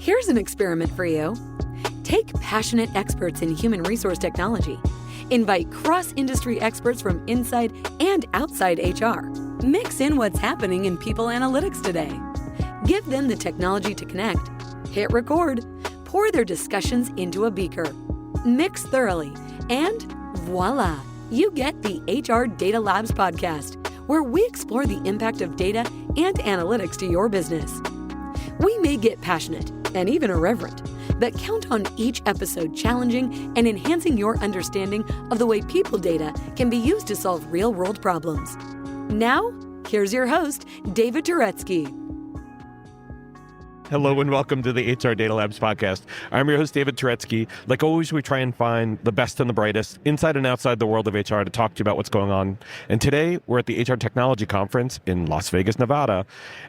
Here's an experiment for you. Take passionate experts in human resource technology. Invite cross-industry experts from inside and outside HR. Mix in what's happening in people analytics today. Give them the technology to connect. Hit record. Pour their discussions into a beaker. Mix thoroughly. And voila, you get the HR Data Labs podcast, where we explore the impact of data and analytics to your business. We may get passionate and even irreverent, but count on each episode challenging and enhancing your understanding of the way people data can be used to solve real-world problems. Now, here's your host, David Turetsky. Hello and welcome to the HR Data Labs podcast. I'm your host, David Turetsky. Like always, we try and find the best and the brightest inside and outside the world of HR to talk to you about what's going on. And today, we're at the HR Technology Conference in Las Vegas, Nevada,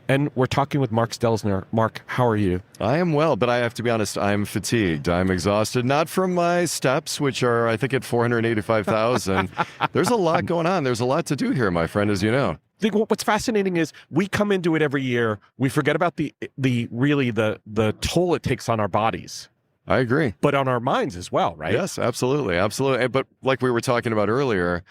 and we're talking with Mark Stelzner. Mark, how are you? I am well, but I have to be honest, I'm fatigued. I'm exhausted, not from my steps, which are, I think, at 485,000. There's a lot going on. There's a lot to do here, my friend, as you know. I think what's fascinating is we come into it every year. We forget about the toll it takes on our bodies. I agree. But on our minds as well, right? Yes, absolutely. Absolutely. But like we were talking about earlier,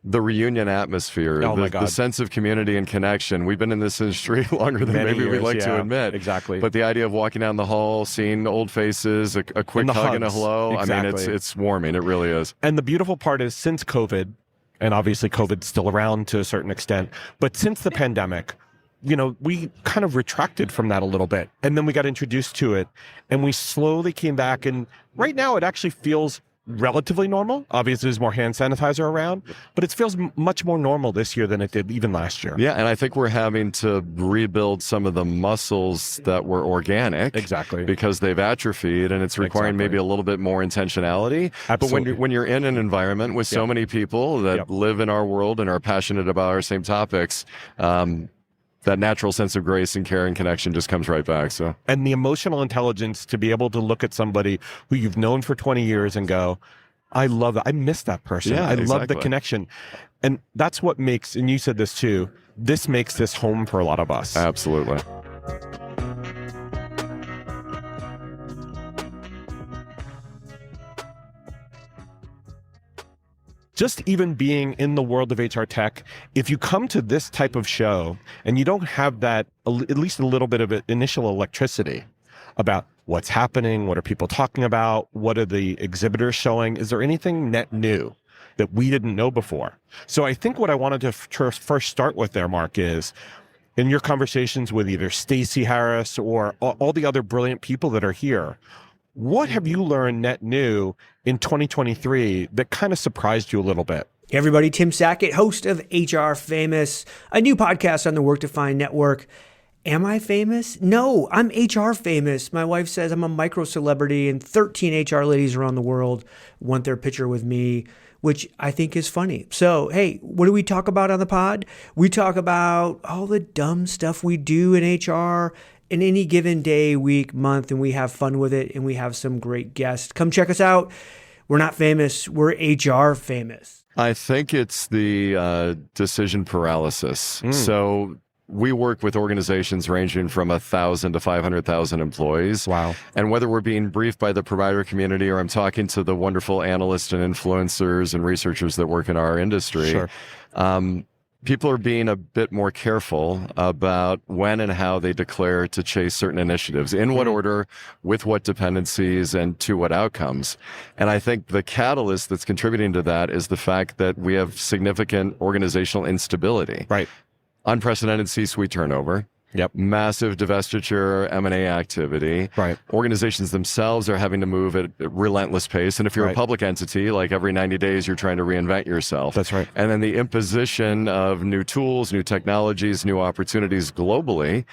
the reunion atmosphere, the sense of community and connection. We've been in this industry longer than maybe we'd like to admit. Exactly. But the idea of walking down the hall, seeing old faces, a quick hug and a hello, exactly. I mean, it's warming. It really is. And the beautiful part is since COVID, and obviously COVID's still around to a certain extent, but since the pandemic, we kind of retracted from that a little bit. And then we got introduced to it and we slowly came back. And right now it actually feels relatively normal. Obviously there's more hand sanitizer around, but it feels much more normal this year than it did even last year. Yeah, and I think we're having to rebuild some of the muscles that were organic. Exactly. Because they've atrophied and it's requiring maybe a little bit more intentionality. Absolutely. But when you're in an environment with so many people that live in our world and are passionate about our same topics, that natural sense of grace and care and connection just comes right back. So, and the emotional intelligence to be able to look at somebody who you've known for 20 years and go, I love that. I miss that person. Yeah, I love the connection. And that's what makes, and you said this too, this makes this home for a lot of us. Absolutely. Just even being in the world of HR tech, if you come to this type of show and you don't have that, at least a little bit of initial electricity about what's happening, what are people talking about, what are the exhibitors showing, is there anything net new that we didn't know before? So I think what I wanted to first start with there, Mark, is in your conversations with either Stacey Harris or all the other brilliant people that are here, what have you learned net new in 2023 that kind of surprised you a little bit? Hey everybody, Tim Sackett, host of HR Famous, a new podcast on the Work Defined Network. Am I famous? No, I'm HR famous. My wife says I'm a micro celebrity and 13 HR ladies around the world want their picture with me, which I think is funny. So, hey, what do we talk about on the pod? We talk about all the dumb stuff we do in HR in any given day, week, month, and we have fun with it, and we have some great guests. Come check us out. We're not famous. We're HR famous. I think it's the decision paralysis. So we work with organizations ranging from 1,000 to 500,000 employees. Wow. And whether we're being briefed by the provider community or I'm talking to the wonderful analysts and influencers and researchers that work in our industry, sure. People are being a bit more careful about when and how they declare to chase certain initiatives, in what order, with what dependencies, and to what outcomes. And I think the catalyst that's contributing to that is the fact that we have significant organizational instability. Right. Unprecedented C-suite turnover. Yep. Massive divestiture, M&A activity. Right. Organizations themselves are having to move at a relentless pace. And if you're a public entity, like every 90 days, you're trying to reinvent yourself. That's right. And then the imposition of new tools, new technologies, new opportunities globally,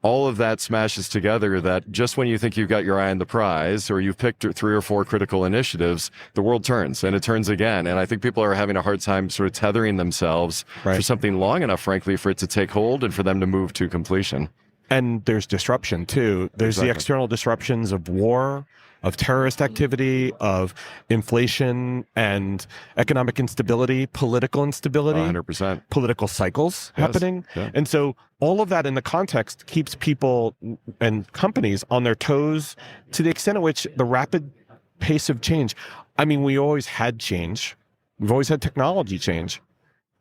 all of that smashes together that just when you think you've got your eye on the prize or you've picked 3 or 4 critical initiatives, the world turns and it turns again. And I think people are having a hard time sort of tethering themselves for something long enough, frankly, for it to take hold and for them to move to completion. And there's disruption too. There's the external disruptions of war, of terrorist activity, of inflation and economic instability, political instability, 100%. political cycles happening. Yeah. And so all of that in the context keeps people and companies on their toes to the extent at which the rapid pace of change. I mean, we always had change. We've always had technology change.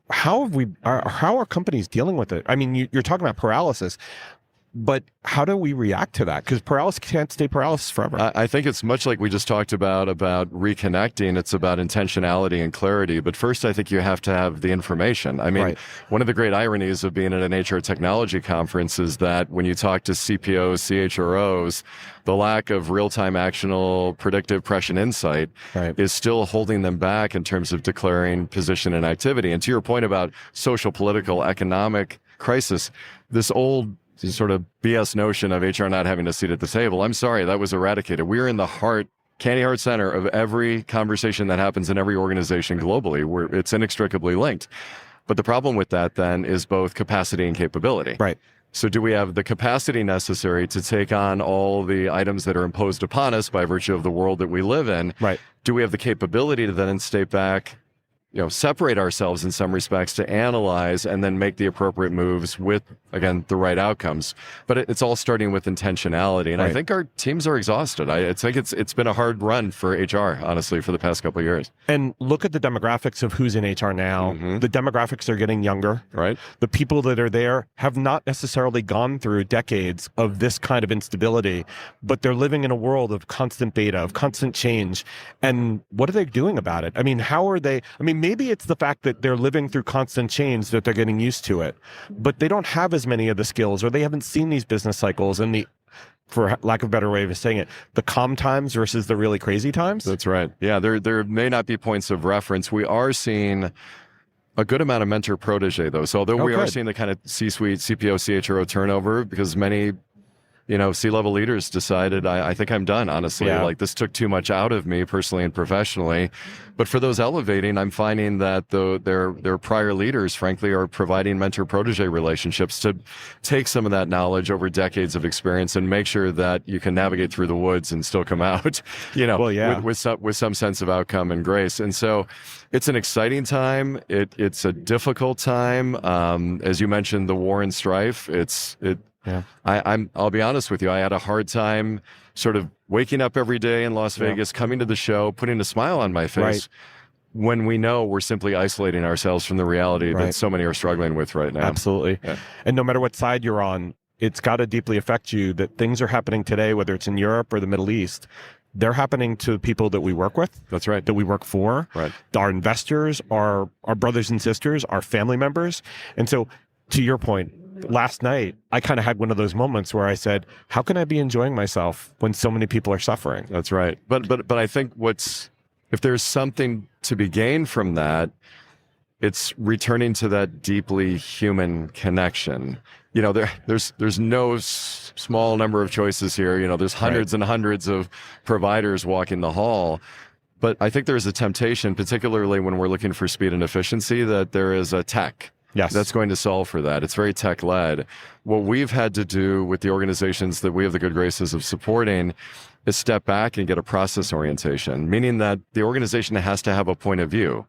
How are companies dealing with it? I mean, you're talking about paralysis. But how do we react to that? Because paralysis can't stay paralysis forever. I think it's much like we just talked about reconnecting. It's about intentionality and clarity. But first, I think you have to have the information. I mean, one of the great ironies of being at an HR technology conference is that when you talk to CPOs, CHROs, the lack of real-time actionable predictive prescient insight is still holding them back in terms of declaring position and activity. And to your point about social, political, economic crisis, this old sort of BS notion of HR not having a seat at the table. I'm sorry, that was eradicated. We're in the candy heart center of every conversation that happens in every organization globally, where it's inextricably linked. But the problem with that then is both capacity and capability. Right. So do we have the capacity necessary to take on all the items that are imposed upon us by virtue of the world that we live in? Right. Do we have the capability to then step back, separate ourselves in some respects to analyze and then make the appropriate moves with, again, the right outcomes. But it's all starting with intentionality. And I think our teams are exhausted. I think it's been a hard run for HR, honestly, for the past couple of years. And look at the demographics of who's in HR now. Mm-hmm. The demographics are getting younger. Right. The people that are there have not necessarily gone through decades of this kind of instability, but they're living in a world of constant beta, of constant change. And what are they doing about it? I mean, maybe it's the fact that they're living through constant change that they're getting used to it, but they don't have as many of the skills, or they haven't seen these business cycles and for lack of a better way of saying it, the calm times versus the really crazy times. That's right. Yeah, there may not be points of reference. We are seeing a good amount of mentor protege, though. So although we are seeing the kind of C-suite, CPO, CHRO turnover, because many C-level leaders decided, I think I'm done, honestly. Yeah. Like, this took too much out of me personally and professionally. But for those elevating, I'm finding that their prior leaders, frankly, are providing mentor-protege relationships to take some of that knowledge over decades of experience and make sure that you can navigate through the woods and still come out, with some sense of outcome and grace. And so it's an exciting time. It's a difficult time. As you mentioned, the war and strife, Yeah. I'll be honest with you. I had a hard time sort of waking up every day in Las Vegas, coming to the show, putting a smile on my face when we know we're simply isolating ourselves from the reality that so many are struggling with right now. Absolutely. Yeah. And no matter what side you're on, it's got to deeply affect you that things are happening today, whether it's in Europe or the Middle East. They're happening to people that we work with. That's right. That we work for. Right. Our investors, our brothers and sisters, our family members. And so, to your point, last night, I kind of had one of those moments where I said, how can I be enjoying myself when so many people are suffering? That's right. But I think if there's something to be gained from that, it's returning to that deeply human connection. There's no small number of choices here. There's hundreds and hundreds of providers walking the hall. But I think there's a temptation, particularly when we're looking for speed and efficiency, that there is a tech. Yes. That's going to solve for that. It's very tech-led. What we've had to do with the organizations that we have the good graces of supporting is step back and get a process orientation, meaning that the organization has to have a point of view.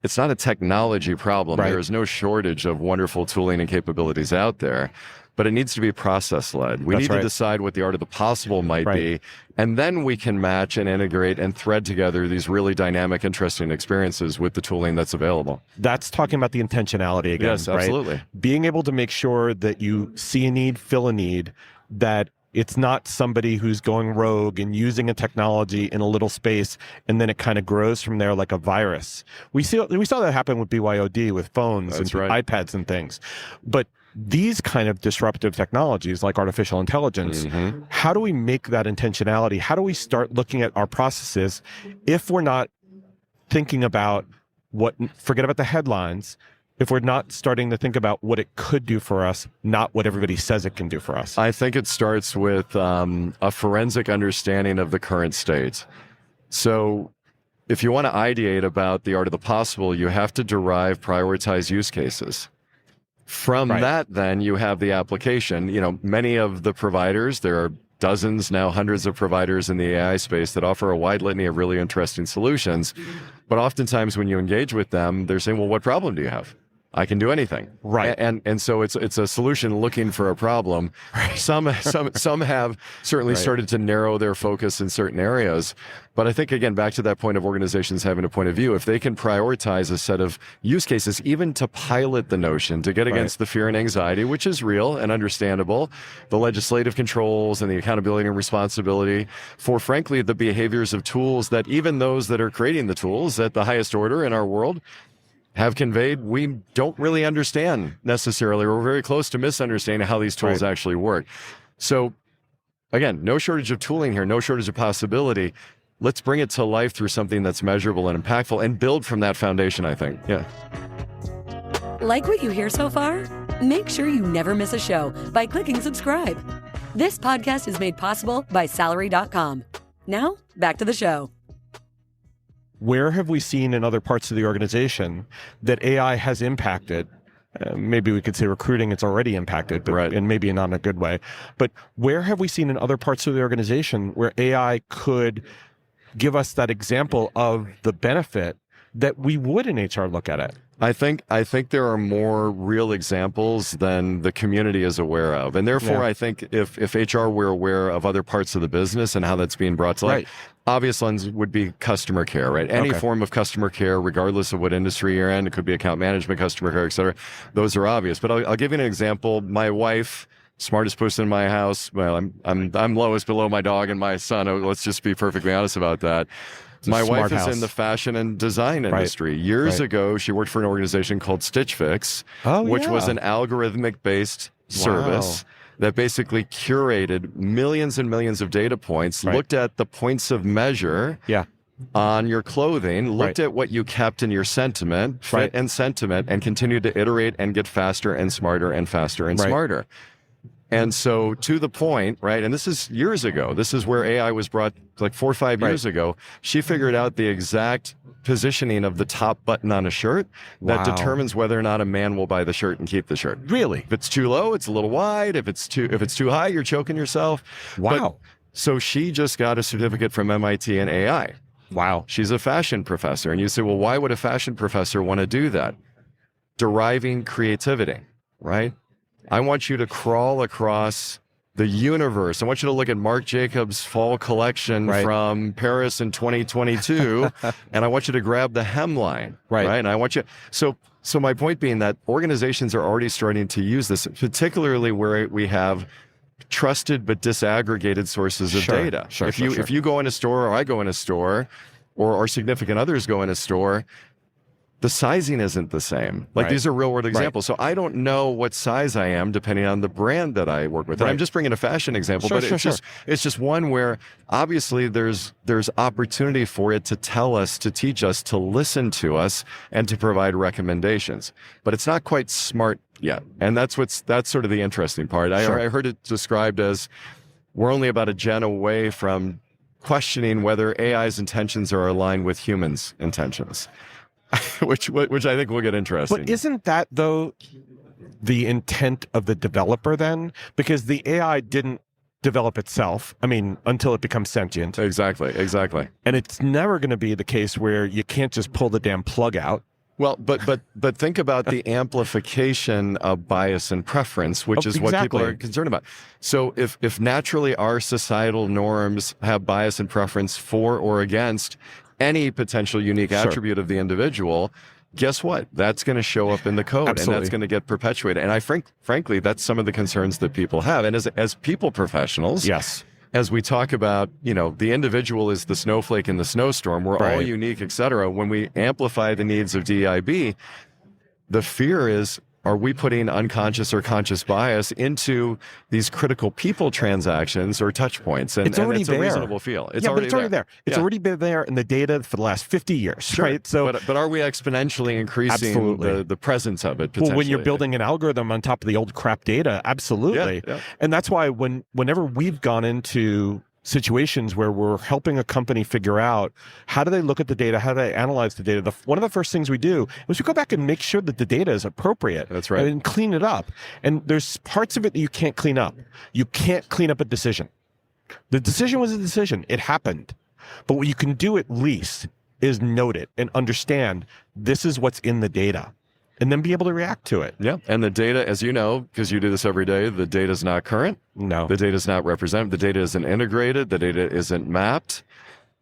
It's not a technology problem. Right. There is no shortage of wonderful tooling and capabilities out there, but it needs to be process-led. We need to decide what the art of the possible might be, and then we can match and integrate and thread together these really dynamic, interesting experiences with the tooling that's available. That's talking about the intentionality again, yes, absolutely. Being able to make sure that you see a need, fill a need, that it's not somebody who's going rogue and using a technology in a little space, and then it kind of grows from there like a virus. We saw that happen with BYOD, with phones and iPads and things. But these kind of disruptive technologies like artificial intelligence, how do we make that intentionality? How do we start looking at our processes if we're not thinking about forget about the headlines, if we're not starting to think about what it could do for us, not what everybody says it can do for us? I think it starts with a forensic understanding of the current state. So if you want to ideate about the art of the possible, you have to prioritize use cases. From that, then you have the application. Many of the providers, there are dozens, now hundreds of providers in the AI space that offer a wide litany of really interesting solutions. But oftentimes when you engage with them, they're saying, well, what problem do you have? I can do anything. Right. And so it's a solution looking for a problem. Right. Some have certainly started to narrow their focus in certain areas. But I think, again, back to that point of organizations having a point of view, if they can prioritize a set of use cases, even to pilot the notion, to get against the fear and anxiety, which is real and understandable, the legislative controls and the accountability and responsibility for, frankly, the behaviors of tools that even those that are creating the tools at the highest order in our world have conveyed, we don't really understand necessarily, or we're very close to misunderstanding how these tools actually work. So again, no shortage of tooling here, no shortage of possibility. Let's bring it to life through something that's measurable and impactful and build from that foundation, I think. Yeah. Like what you hear so far? Make sure you never miss a show by clicking subscribe. This podcast is made possible by Salary.com. Now, back to the show. Where have we seen in other parts of the organization that AI has impacted? Maybe we could say recruiting, it's already impacted, but, and maybe not in a good way. But where have we seen in other parts of the organization where AI could give us that example of the benefit that we would in HR look at it? I think there are more real examples than the community is aware of. And therefore, I think if HR were aware of other parts of the business and how that's being brought to light, obvious ones would be customer care, right? Any form of customer care, regardless of what industry you're in, it could be account management, customer care, et cetera. Those are obvious. But I'll give you an example. My wife, smartest person in my house. Well, I'm lowest below my dog and my son. Let's just be perfectly honest about that. My wife is in the fashion and design industry. Years ago, she worked for an organization called Stitch Fix, which was an algorithmic-based service that basically curated millions and millions of data points, looked at the points of measure on your clothing, looked at what you kept in your sentiment, fit and sentiment, and continued to iterate and get faster and smarter and faster and smarter. And so to the point, and this is years ago, this is where AI was brought like 4 or 5 years ago, she figured out the exact positioning of the top button on a shirt that determines whether or not a man will buy the shirt and keep the shirt. Really? If it's too low, it's a little wide. If it's too high, you're choking yourself. Wow. So she just got a certificate from MIT in AI. Wow. She's a fashion professor. And you say, well, why would a fashion professor want to do that? Deriving creativity, right? I want you to crawl across the universe. I want you to look at Marc Jacobs' fall collection from Paris in 2022, and I want you to grab the hemline, right? And I want you. So my point being that organizations are already starting to use this, particularly where we have trusted but disaggregated sources of data. If you go in a store, or I go in a store, or our significant others go in a store, the sizing isn't the same. Like these are real world examples. So I don't know what size I am depending on the brand that I work with. And I'm just bringing a fashion example, but it's just one where obviously there's opportunity for it to tell us, to teach us, to listen to us, and to provide recommendations. But it's not quite smart yet. And that's sort of the interesting part. I heard it described as we're only about a gen away from questioning whether AI's intentions are aligned with humans' intentions. which I think will get interesting. But isn't that, though, the intent of the developer then? Because the AI didn't develop itself, until it becomes sentient. Exactly. And it's never going to be the case where you can't just pull the damn plug out. Well, but think about the amplification of bias and preference, which is what people are concerned about. So if naturally our societal norms have bias and preference for or against any potential unique attribute of the individual, guess what? That's going to show up in the code, and that's going to get perpetuated. And frankly, that's some of the concerns that people have. And as people professionals, as we talk about, the individual is the snowflake in the snowstorm. We're all unique, et cetera. When we amplify the needs of DIB, the fear is, are we putting unconscious or conscious bias into these critical people transactions or touch points? And it's already there. A reasonable feel. It's already there. It's already been there in the data for the last 50 years, right? So, but are we exponentially increasing the presence of it potentially? Well, when you're building an algorithm on top of the old crap data, absolutely. And that's why whenever we've gone into situations where we're helping a company figure out how do they look at the data, how do they analyze the data. One of the first things we do is we go back and make sure that the data is appropriate. That's right. And clean it up. And there's parts of it that you can't clean up. You can't clean up a decision. The decision was a decision. It happened. But what you can do at least is note it and understand this is what's in the data, and then be able to react to it. Yeah. And the data, as you know, because you do this every day, the data is not current. No. The data is not represented. The data isn't integrated. The data isn't mapped.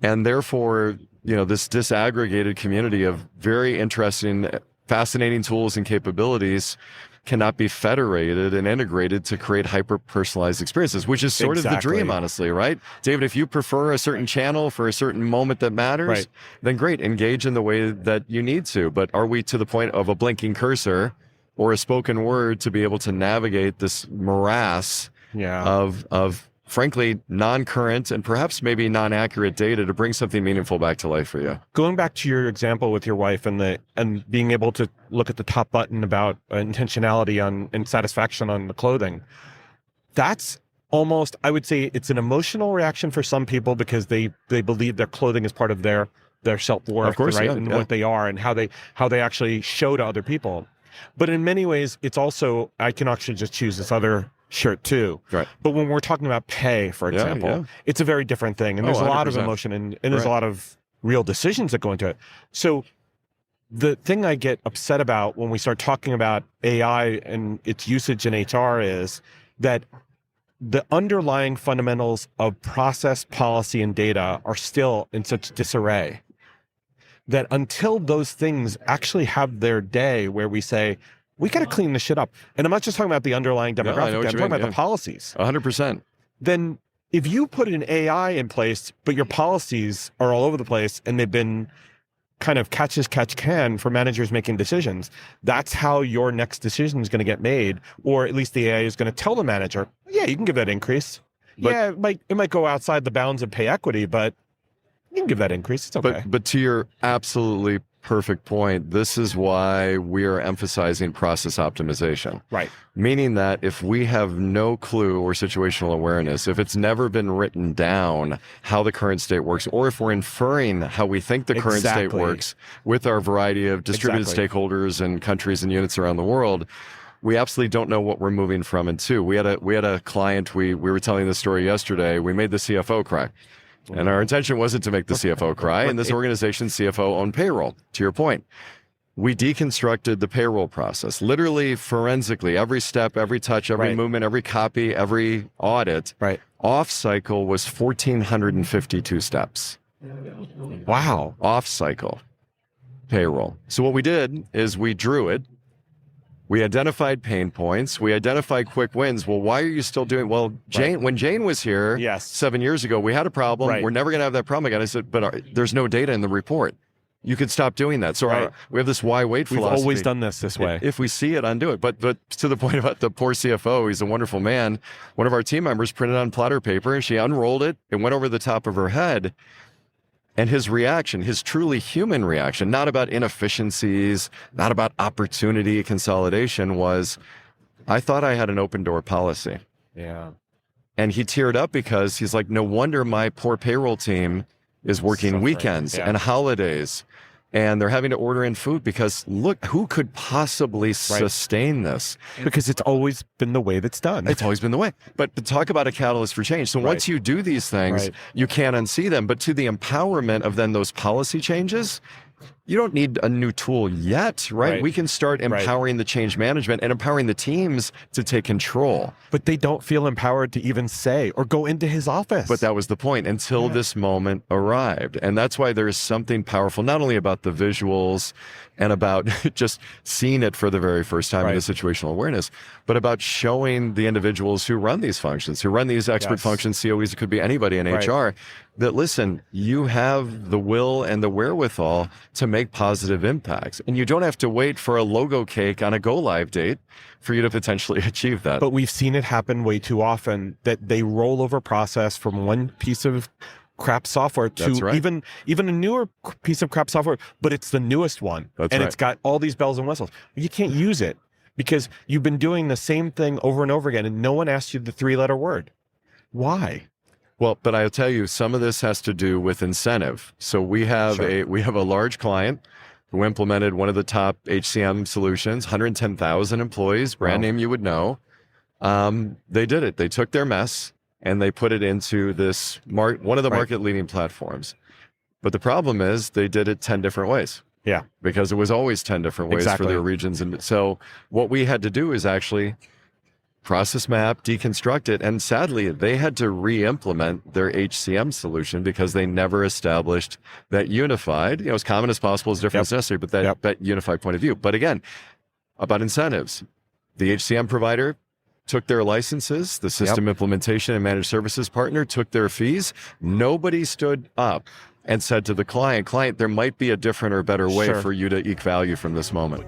And therefore, this disaggregated community of very interesting, fascinating tools and capabilities cannot be federated and integrated to create hyper-personalized experiences, which is sort of the dream, honestly, right? David, if you prefer a certain channel for a certain moment that matters, then great, engage in the way that you need to. But are we to the point of a blinking cursor or a spoken word to be able to navigate this morass of frankly, non-current and perhaps maybe non-accurate data to bring something meaningful back to life for you? Going back to your example with your wife and being able to look at the top button about intentionality and satisfaction on the clothing, that's almost, I would say it's an emotional reaction for some people because they believe their clothing is part of their self-worth, of course, right? And what they are and how they actually show to other people. But in many ways, it's also, I can actually just choose this other shirt too. Right. But when we're talking about pay, for example, it's a very different thing. And there's a lot of emotion and there's a lot of real decisions that go into it. So the thing I get upset about when we start talking about AI and its usage in HR is that the underlying fundamentals of process, policy, and data are still in such disarray that until those things actually have their day where we say, we got to clean this shit up. And I'm not just talking about the underlying demographic. I'm talking about the policies. 100%. Then if you put an AI in place, but your policies are all over the place and they've been kind of catch as catch can for managers making decisions, that's how your next decision is going to get made. Or at least the AI is going to tell the manager, yeah, you can give that increase. But, it might go outside the bounds of pay equity, but you can give that increase. It's okay. But to your absolutely perfect point, this is why we are emphasizing process optimization. Right. Meaning that if we have no clue or situational awareness, if it's never been written down how the current state works, or if we're inferring how we think the current state works with our variety of distributed stakeholders and countries and units around the world, we absolutely don't know what we're moving from and to. We had a client, we were telling this story yesterday, we made the CFO cry. And our intention wasn't to make the CFO cry. And this organization's CFO owned payroll, to your point. We deconstructed the payroll process, literally forensically, every step, every touch, every movement, every copy, every audit. Right. Off cycle was 1,452 steps. Wow. Off cycle payroll. So what we did is we drew it. We identified pain points. We identified quick wins. Well, why are you still doing? Well, Jane, when Jane was here 7 years ago, we had a problem. We're never going to have that problem again. I said, but there's no data in the report. You could stop doing that. So we have this why wait philosophy. We've always done this way. If we see it, undo it. But to the point about the poor CFO, he's a wonderful man. One of our team members printed on platter paper, and she unrolled it. It went over the top of her head. And his reaction, his truly human reaction, not about inefficiencies, not about opportunity consolidation, was, I thought I had an open door policy. Yeah. And he teared up because he's like, no wonder my poor payroll team is working weekends and holidays. And they're having to order in food because, look, who could possibly sustain this? Because it's always been the way that's done. It's always been the way. But talk about a catalyst for change. So once you do these things, you can't unsee them. But to the empowerment of then those policy changes, you don't need a new tool yet, right? We can start empowering the change management and empowering the teams to take control. But they don't feel empowered to even say or go into his office. But that was the point until this moment arrived. And that's why there is something powerful, not only about the visuals and about just seeing it for the very first time in the situational awareness, but about showing the individuals who run these functions, who run these expert functions, COEs, it could be anybody in HR, that listen, you have the will and the wherewithal to make positive impacts. And you don't have to wait for a logo cake on a go live date for you to potentially achieve that. But we've seen it happen way too often that they roll over process from one piece of crap software to even a newer piece of crap software, but it's the newest one. It's got all these bells and whistles. You can't use it because you've been doing the same thing over and over again and no one asked you the 3-letter word. Why? Well, but I'll tell you, some of this has to do with incentive. So we have a large client who implemented one of the top HCM solutions, 110,000 employees, brand name you would know. They did it. They took their mess and they put it into this one of the market leading platforms. But the problem is they did it 10 different ways. Yeah. Because it was always 10 different ways for their regions. And so what we had to do is actually process map, deconstruct it, and sadly, they had to re-implement their HCM solution because they never established that unified, as common as possible, as different as necessary, but that unified point of view. But again, about incentives, the HCM provider took their licenses, the system implementation and managed services partner took their fees. Nobody stood up and said to the client, there might be a different or better way for you to eke value from this moment.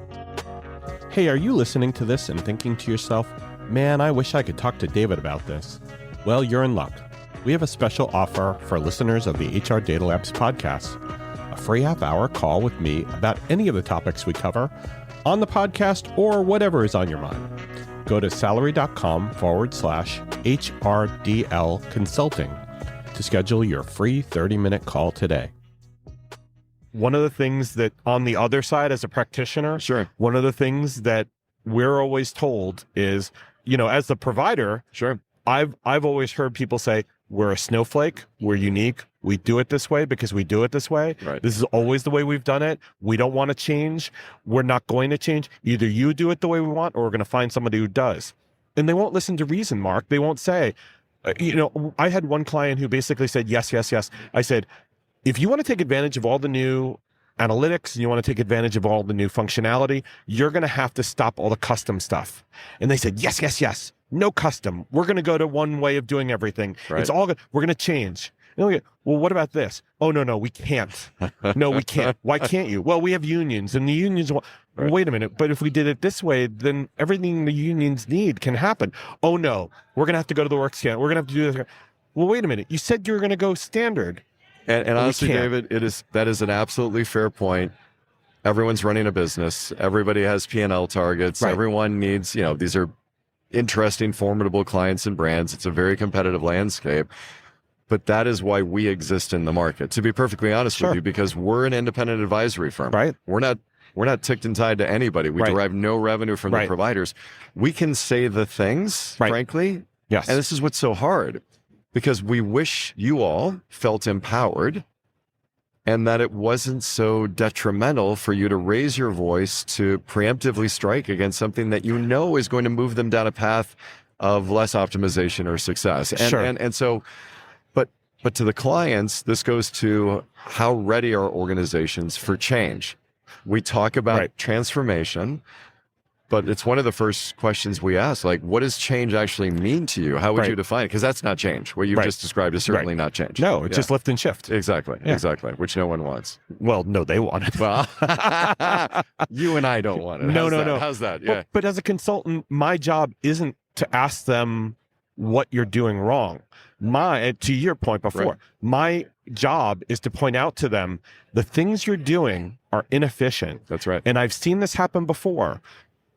Hey, are you listening to this and thinking to yourself, man, I wish I could talk to David about this? Well, you're in luck. We have a special offer for listeners of the HR Data Labs podcast, a free half-hour call with me about any of the topics we cover on the podcast or whatever is on your mind. Go to salary.com/HRDL consulting to schedule your free 30-minute call today. One of the things that on the other side as a practitioner, one of the things that we're always told is, as the provider, I've always heard people say, we're a snowflake, we're unique, we do it this way because we do it this way. Right. This is always the way we've done it. We don't want to change. We're not going to change. Either you do it the way we want or we're going to find somebody who does. And they won't listen to reason, Mark. They won't say, I had one client who basically said, yes, yes, yes. I said, if you want to take advantage of all the new analytics and you want to take advantage of all the new functionality, you're going to have to stop all the custom stuff. And they said, yes, yes, yes. No custom. We're going to go to one way of doing everything. Right. It's all good. We're going to change. And we go, well, what about this? Oh, no, we can't. No, we can't. Why can't you? Well, we have unions and the unions want, wait a minute. But if we did it this way, then everything the unions need can happen. Oh, no, we're going to have to go to the work scan. We're going to have to do this. Well, wait a minute. You said you were going to go standard. And honestly, David, that is an absolutely fair point. Everyone's running a business. Everybody has P&L targets. Right. Everyone needs, these are interesting, formidable clients and brands. It's a very competitive landscape. But that is why we exist in the market, to be perfectly honest with you, because we're an independent advisory firm. Right. We're not ticked and tied to anybody. We derive no revenue from the providers. We can say the things, frankly. Yes. And this is what's so hard. Because we wish you all felt empowered and that it wasn't so detrimental for you to raise your voice to preemptively strike against something that is going to move them down a path of less optimization or success. And so, but to the clients, this goes to how ready are organizations for change. We talk about transformation, but it's one of the first questions we ask, like, what does change actually mean to you? How would you define it? Because that's not change. What you've just described is certainly not change. No, it's just lift and shift. Exactly, which no one wants. Well, no, they want it. Well, you and I don't want it. No. How's that? Yeah. But as a consultant, my job isn't to ask them what you're doing wrong. To your point before, my job is to point out to them the things you're doing are inefficient. That's right. And I've seen this happen before.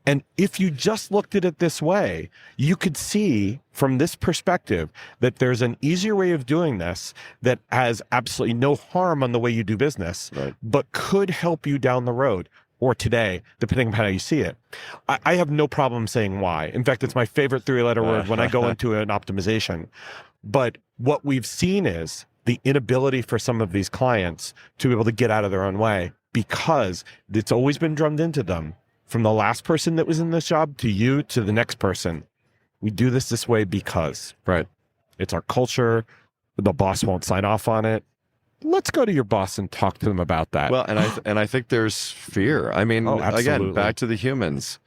And if you just looked at it this way, you could see from this perspective that there's an easier way of doing this that has absolutely no harm on the way you do business, but could help you down the road or today, depending on how you see it. I have no problem saying why. In fact, it's my favorite three-letter word when I go into an optimization. But what we've seen is the inability for some of these clients to be able to get out of their own way because it's always been drummed into them. From the last person that was in this job to you to the next person, we do this way because it's our culture. The boss won't sign off on it. Let's go to your boss and talk to them about that. Well, and I think there's fear. I mean, again, back to the humans.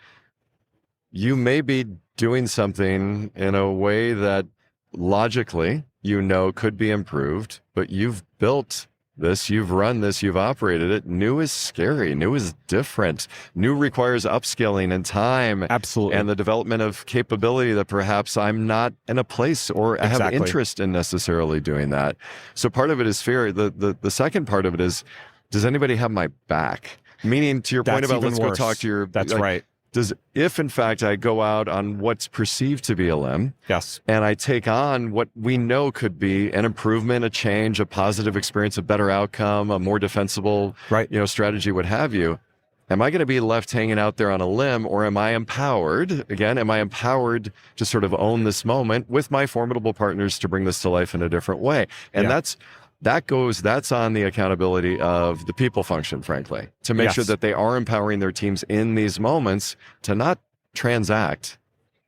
You may be doing something in a way that logically could be improved, but you've built this, you've run this, you've operated it. New is scary. New is different. New requires upskilling and time. Absolutely. And the development of capability that perhaps I'm not in a place or I have interest in necessarily doing that. So part of it is fear. The second part of it is, does anybody have my back? Meaning to your point about let's go talk to your... That's right. if in fact I go out on what's perceived to be a limb, Yes. and I take on what we know could be an improvement, a change, a positive experience, a better outcome, a more defensible, Right. Strategy, what have you, am I going to be left hanging out there on a limb, or am I empowered? Again, am I empowered to sort of own this moment with my formidable partners to bring this to life in a different way? And Yeah. that's on the accountability of the people function, frankly, to make Yes. sure that they are empowering their teams in these moments to not transact,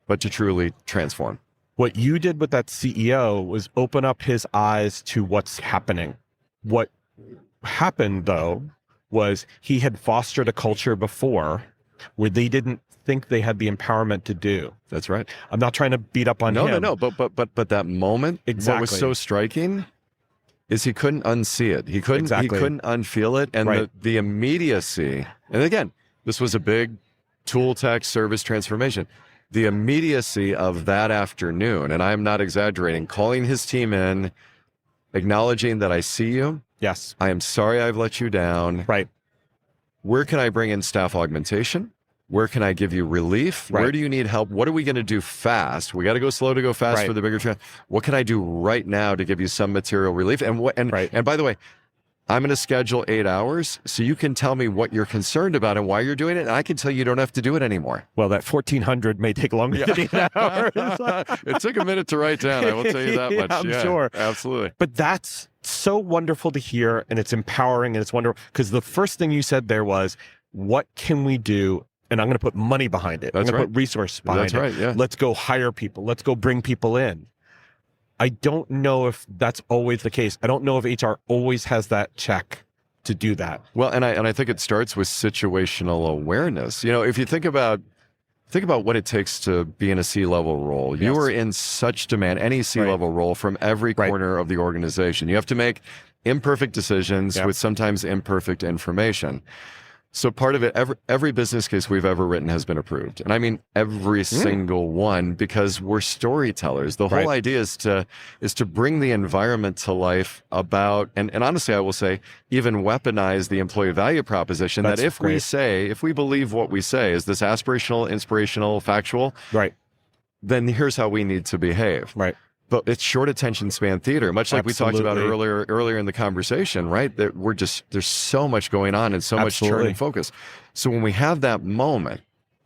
but to truly transform. What you did with that CEO was open up his eyes to what's happening. What happened, though, was he had fostered a culture before where they didn't think they had the empowerment to do. That's right. I'm not trying to beat up on him. No. But that moment, Exactly. what was so striking is he couldn't unsee it. He couldn't unfeel it. And Right. the immediacy, and again, this was a big tool tech service transformation. The immediacy of that afternoon, and I'm not exaggerating, calling his team in, acknowledging that I see you. Yes. I am sorry I've let you down. Right. Where can I bring in staff augmentation? Where can I give you relief? Right. Where do you need help? What are we going to do fast? We got to go slow to go fast Right. for the bigger trend. What can I do right now to give you some material relief? And Right. and by the way, I'm going to schedule 8 hours so you can tell me what you're concerned about and why you're doing it. And I can tell you don't have to do it anymore. Well, that 1400 may take longer than 8 hours. It took a minute to write down. I will tell you that Yeah, much. I'm sure. Absolutely. But that's so wonderful to hear, and it's empowering, and it's wonderful, because the first thing you said there was, what can we do? And I'm going to put money behind it. That's I'm going to right. put resource behind That's it. right, yeah. Let's go hire people. Let's go bring people in. I don't know if that's always the case. I don't know if HR always has that check to do that. Well, and I think it starts with situational awareness. If you think about what it takes to be in a C-level role. You Yes. are in such demand, any C-level role from every Right. corner of the organization. You have to make imperfect decisions Yeah. with sometimes imperfect information. So part of it, every business case we've ever written has been approved. And I mean every single one, because we're storytellers. The whole Right. idea is to bring the environment to life about, and honestly, I will say, even weaponize the employee value proposition. That's that if we believe what we say is this aspirational, inspirational, factual, Right. then here's how we need to behave. Right. But it's short attention span theater, much like we talked about Absolutely. earlier in the conversation, right? That there's so much going on and so much Absolutely. turn and focus. So when we have that moment,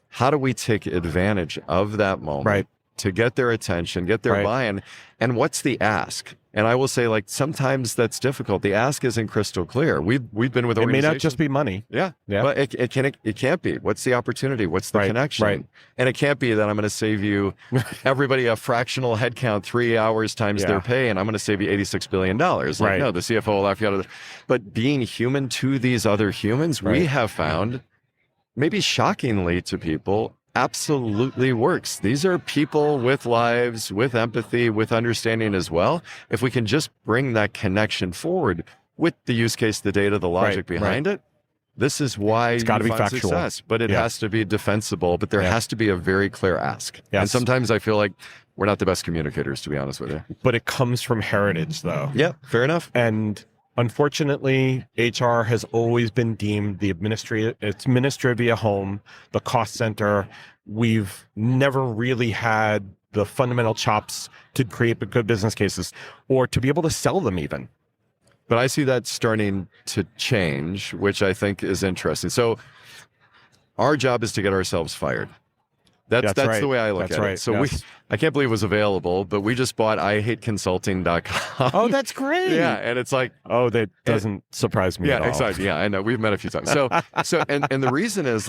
how do we take advantage of that moment Right. to get their attention, get their Right. buy-in? And what's the ask? And I will say, sometimes that's difficult. The ask isn't crystal clear. We've been with It may organizations. not just be money. Yeah. Yeah. But it can't be. What's the opportunity? What's the Right, connection? right. And it can't be that I'm going to save you everybody a fractional headcount 3 hours times Yeah. their pay, and I'm going to save you $86 billion. Right. No, the CFO will laugh you out of it. But being human to these other humans, we Right. have found, maybe shockingly to people, absolutely works. These are people with lives, with empathy, with understanding as well. If we can just bring that connection forward with the use case, the data, the logic Right, behind it, this is why It's gotta you be find factual. success. But it Yeah. has to be defensible, but there Yeah. has to be a very clear ask. Yes. And sometimes I feel like we're not the best communicators, to be honest with you. But it comes from heritage, though. Yeah, fair enough. And unfortunately, HR has always been deemed the administrivia home, the cost center. We've never really had the fundamental chops to create good business cases or to be able to sell them even. But I see that starting to change, which I think is interesting. So our job is to get ourselves fired. That's right. the way I look That's at right. it. So Yes. I can't believe it was available, but we just bought ihateconsulting.com. Oh, that's great. Yeah, and it's like, Oh, that doesn't surprise me at all. exactly. Yeah, I know. We've met a few times. So and the reason is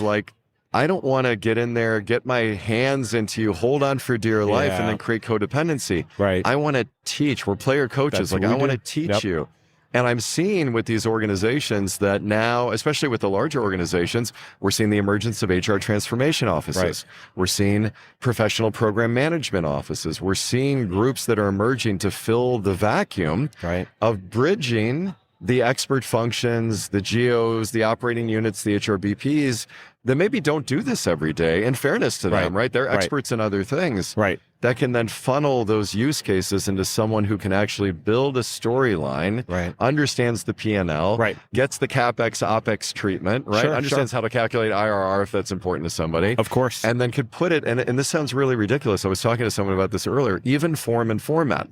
I don't want to get in there, get my hands into you, hold on for dear life, and Yeah. then create codependency. Right. I want to teach. We're player coaches. That's what I we want to do. teach Yep. you. And I'm seeing with these organizations that now, especially with the larger organizations, we're seeing the emergence of HR transformation offices. Right. We're seeing professional program management offices. We're seeing groups that are emerging to fill the vacuum Right. of bridging the expert functions, the GOs, the operating units, the HRBPs that maybe don't do this every day. In fairness to them, Right. right? They're Right. experts in other things. Right. that can then funnel those use cases into someone who can actually build a storyline, understands the P&L, gets the CapEx, OpEx treatment, understands how to calculate IRR if that's important to somebody. Of course. And then could put it, and this sounds really ridiculous. I was talking to someone about this earlier, even form and format.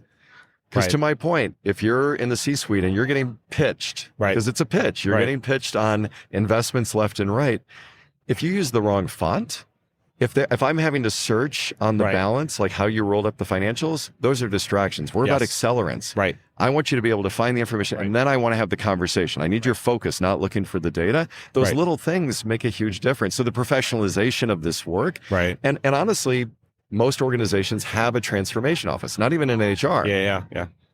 Because to my point, if you're in the C-suite and you're getting pitched, because it's a pitch, you're getting pitched on investments left and right. If you use the wrong font, if I'm having to search on the balance, like how you rolled up the financials, those are distractions. We're about accelerants. I want you to be able to find the information, and then I want to have the conversation. I need your focus, not looking for the data. Those little things make a huge difference. So the professionalization of this work, and honestly, most organizations have a transformation office, not even in HR.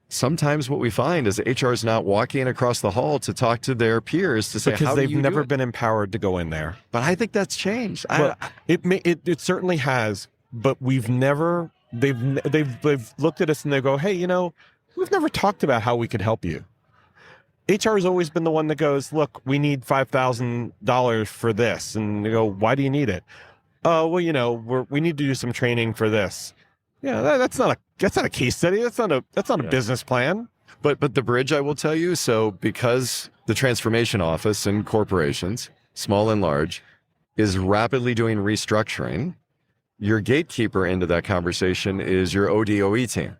Sometimes what we find is HR is not walking across the hall to talk to their peers to say, because how they've do you never been empowered to go in there. But I think that's changed. Well, it certainly has, but they've looked at us and they go, hey, we've never talked about how we could help you. HR has always been the one that goes, look, we need $5,000 for this. And they go, why do you need it? Oh, well, we need to do some training for this. Yeah, that's not a case study. That's not a business plan. But the bridge, I will tell you, so because the transformation office in corporations, small and large, is rapidly doing restructuring, your gatekeeper into that conversation is your OD/OE team.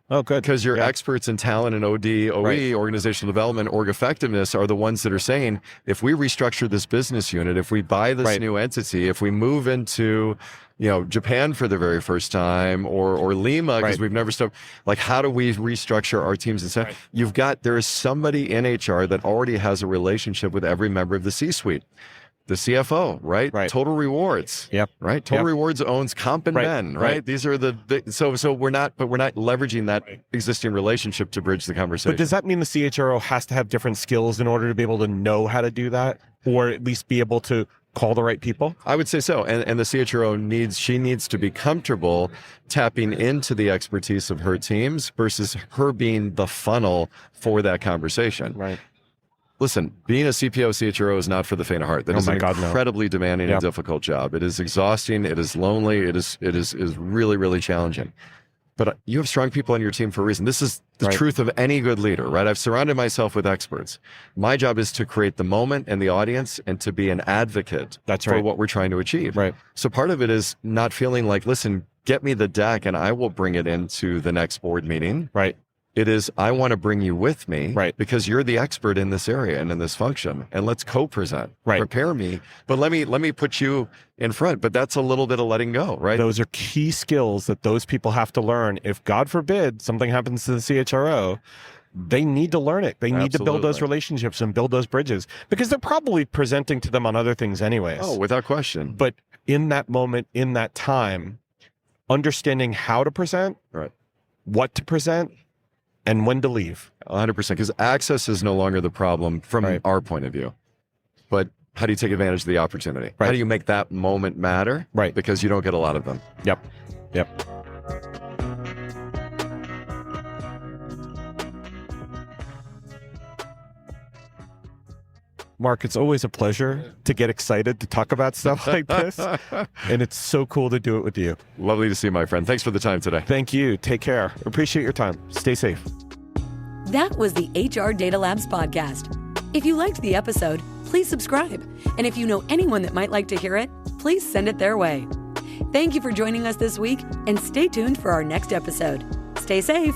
Oh, good. Because your experts in talent and OD/OE, organizational development, org effectiveness, are the ones that are saying, if we restructure this business unit, if we buy this new entity, if we move into Japan for the very first time, or Lima, because we've never stopped, like, how do we restructure our teams and stuff? There is somebody in HR that already has a relationship with every member of the C-suite. The CFO, right? Total Rewards. Right? Total Rewards owns Comp and Ben, right? These are so we're not leveraging that existing relationship to bridge the conversation. But does that mean the CHRO has to have different skills in order to be able to know how to do that, or at least be able to call the right people? I would say so. And the CHRO needs to be comfortable tapping into the expertise of her teams versus her being the funnel for that conversation. Listen, being a CPO, CHRO is not for the faint of heart. That is an incredibly demanding and difficult job. It is exhausting. It is lonely. It is really, really challenging. But you have strong people on your team for a reason. This is the truth of any good leader, right? I've surrounded myself with experts. My job is to create the moment and the audience and to be an advocate for what we're trying to achieve. So part of it is not feeling like, listen, get me the deck and I will bring it into the next board meeting. It is, I want to bring you with me because you're the expert in this area and in this function, and let's co-present. Prepare me, but let me put you in front. But that's a little bit of letting go, right? Those are key skills that those people have to learn. If God forbid something happens to the CHRO, they need to learn it. They need to build those relationships and build those bridges, because they're probably presenting to them on other things anyways. Oh, without question. But in that moment, in that time, understanding how to present, what to present, and when to leave. 100%, because access is no longer the problem from our point of view. But how do you take advantage of the opportunity? How do you make that moment matter? Because you don't get a lot of them. Yep. Mark, it's always a pleasure to get excited to talk about stuff like this. And it's so cool to do it with you. Lovely to see you, my friend. Thanks for the time today. Thank you. Take care. Appreciate your time. Stay safe. That was the HR Data Labs podcast. If you liked the episode, please subscribe. And if you know anyone that might like to hear it, please send it their way. Thank you for joining us this week, and stay tuned for our next episode. Stay safe.